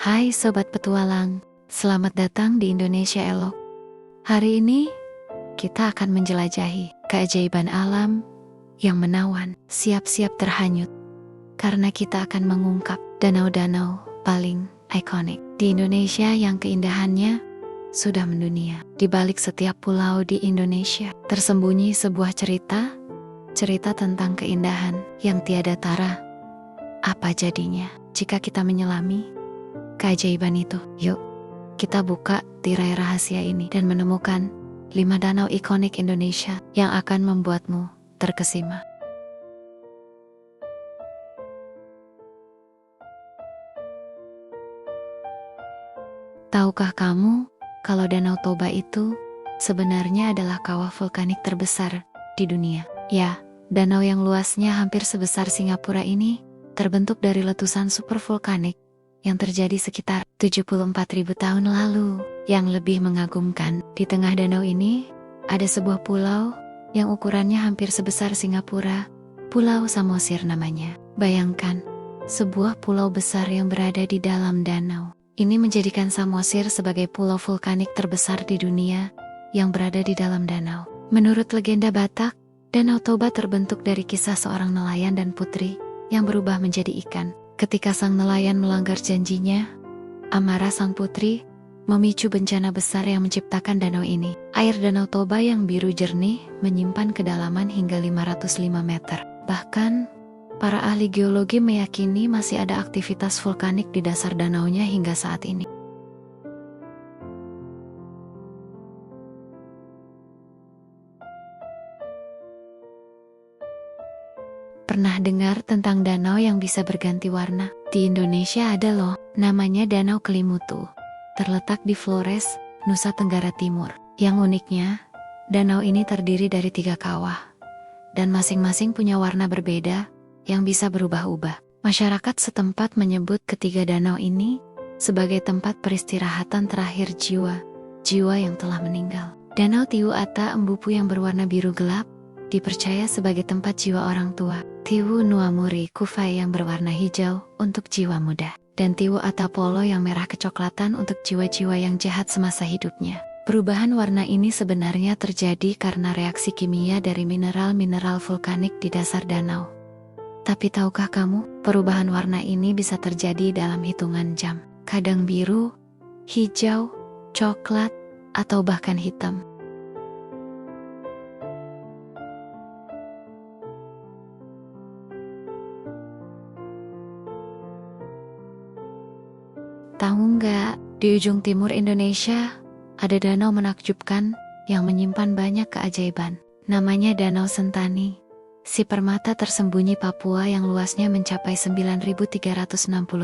Hai Sobat Petualang, selamat datang di Indonesia Elok. Hari ini, kita akan menjelajahi keajaiban alam yang menawan. Siap-siap terhanyut, karena kita akan mengungkap danau-danau paling ikonik di Indonesia yang keindahannya sudah mendunia. Di balik setiap pulau di Indonesia, tersembunyi sebuah cerita tentang keindahan yang tiada tara. Apa jadinya jika kita menyelami keajaiban itu? Yuk, kita buka tirai rahasia ini dan menemukan 5 danau ikonik Indonesia yang akan membuatmu terkesima. Tahukah kamu kalau Danau Toba itu sebenarnya adalah kawah vulkanik terbesar di dunia? Ya, danau yang luasnya hampir sebesar Singapura ini terbentuk dari letusan supervulkanik yang terjadi sekitar 74.000 tahun lalu. Yang lebih mengagumkan, di tengah danau ini ada sebuah pulau yang ukurannya hampir sebesar Singapura, Pulau Samosir namanya. Bayangkan, sebuah pulau besar yang berada di dalam danau. Ini menjadikan Samosir sebagai pulau vulkanik terbesar di dunia yang berada di dalam danau. Menurut legenda Batak, Danau Toba terbentuk dari kisah seorang nelayan dan putri yang berubah menjadi ikan. Ketika sang nelayan melanggar janjinya, amarah sang putri memicu bencana besar yang menciptakan danau ini. Air Danau Toba yang biru jernih menyimpan kedalaman hingga 505 meter. Bahkan, para ahli geologi meyakini masih ada aktivitas vulkanik di dasar danaunya hingga saat ini. Pernah dengar tentang danau yang bisa berganti warna? Di Indonesia ada loh, namanya Danau Kelimutu. Terletak di Flores, Nusa Tenggara Timur. Yang uniknya, danau ini terdiri dari 3 kawah, dan masing-masing punya warna berbeda yang bisa berubah-ubah. Masyarakat setempat menyebut ketiga danau ini sebagai tempat peristirahatan terakhir jiwa yang telah meninggal. Danau Tiu Ata Embupu yang berwarna biru gelap dipercaya sebagai tempat jiwa orang tua. Tiwu Nuamuri Kufai yang berwarna hijau untuk jiwa muda. Dan Tiwu Atapolo yang merah kecoklatan untuk jiwa-jiwa yang jahat semasa hidupnya. Perubahan warna ini sebenarnya terjadi karena reaksi kimia dari mineral-mineral vulkanik di dasar danau. Tapi tahukah kamu, perubahan warna ini bisa terjadi dalam hitungan jam. Kadang biru, hijau, coklat, atau bahkan hitam. Tahu nggak, di ujung timur Indonesia ada danau menakjubkan yang menyimpan banyak keajaiban. Namanya Danau Sentani, si permata tersembunyi Papua yang luasnya mencapai 9.360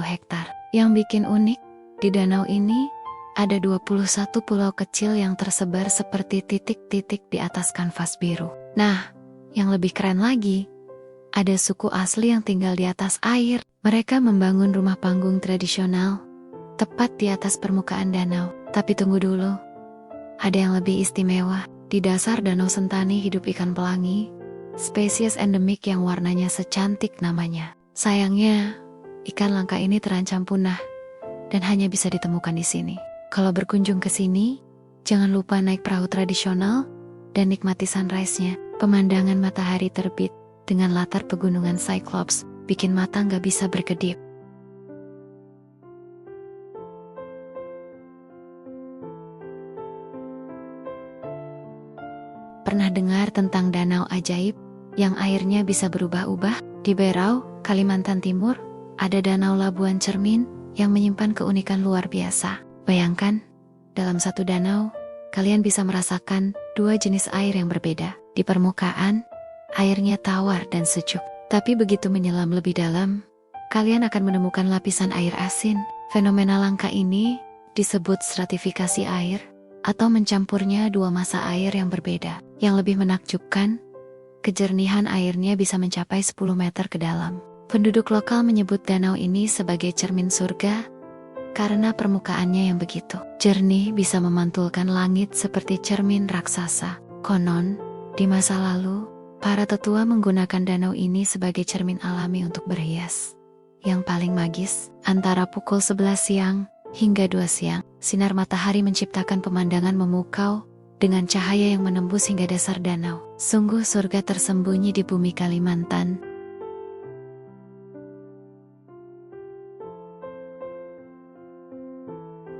hektar. Yang bikin unik, di danau ini ada 21 pulau kecil yang tersebar seperti titik-titik di atas kanvas biru. Nah, yang lebih keren lagi, ada suku asli yang tinggal di atas air. Mereka membangun rumah panggung tradisional tepat di atas permukaan danau. Tapi tunggu dulu, ada yang lebih istimewa. Di dasar Danau Sentani hidup ikan pelangi, spesies endemik yang warnanya secantik namanya. Sayangnya, ikan langka ini terancam punah dan hanya bisa ditemukan di sini. Kalau berkunjung ke sini, jangan lupa naik perahu tradisional dan nikmati sunrise-nya. Pemandangan matahari terbit dengan latar pegunungan Cyclops bikin mata nggak bisa berkedip. Pernah dengar tentang danau ajaib yang airnya bisa berubah-ubah? Di Berau, Kalimantan Timur, ada Danau Labuan Cermin yang menyimpan keunikan luar biasa. Bayangkan, dalam satu danau, kalian bisa merasakan 2 jenis air yang berbeda. Di permukaan, airnya tawar dan sejuk. Tapi begitu menyelam lebih dalam, kalian akan menemukan lapisan air asin. Fenomena langka ini disebut stratifikasi air, atau mencampurnya 2 massa air yang berbeda. Yang lebih menakjubkan, kejernihan airnya bisa mencapai 10 meter ke dalam. Penduduk lokal menyebut danau ini sebagai cermin surga karena permukaannya yang begitu jernih bisa memantulkan langit seperti cermin raksasa. Konon, di masa lalu, para tetua menggunakan danau ini sebagai cermin alami untuk berhias. yang paling magis. Antara pukul 11 siang hingga 2 siang, sinar matahari menciptakan pemandangan memukau dengan cahaya yang menembus hingga dasar danau. Sungguh surga tersembunyi di bumi Kalimantan.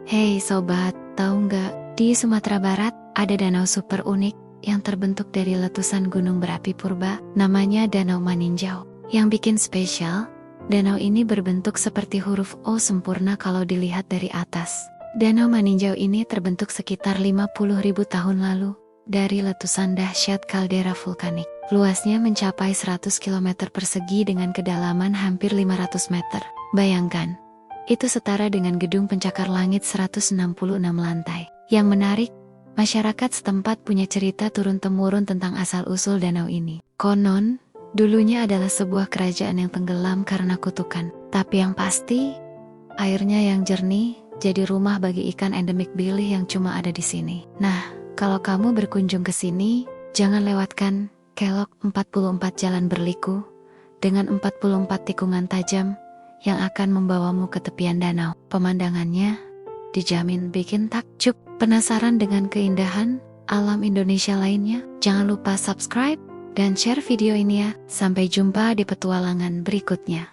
Hei sobat, tahu nggak? Di Sumatera Barat ada danau super unik yang terbentuk dari letusan gunung berapi purba. Namanya Danau Maninjau. Yang bikin spesial, danau ini berbentuk seperti huruf O sempurna kalau dilihat dari atas. Danau Maninjau ini terbentuk sekitar 50.000 tahun lalu dari letusan dahsyat kaldera vulkanik. Luasnya mencapai 100 km persegi dengan kedalaman hampir 500 meter. Bayangkan, itu setara dengan gedung pencakar langit 166 lantai. Yang menarik, masyarakat setempat punya cerita turun-temurun tentang asal-usul danau ini. Konon, dulunya adalah sebuah kerajaan yang tenggelam karena kutukan. Tapi yang pasti, airnya yang jernih jadi rumah bagi ikan endemik bilih yang cuma ada di sini. Nah, kalau kamu berkunjung ke sini, jangan lewatkan Kelok 44 jalan berliku dengan 44 tikungan tajam yang akan membawamu ke tepian danau. Pemandangannya dijamin bikin takjub. Penasaran dengan keindahan alam Indonesia lainnya? Jangan lupa subscribe dan share video ini ya. Sampai jumpa di petualangan berikutnya.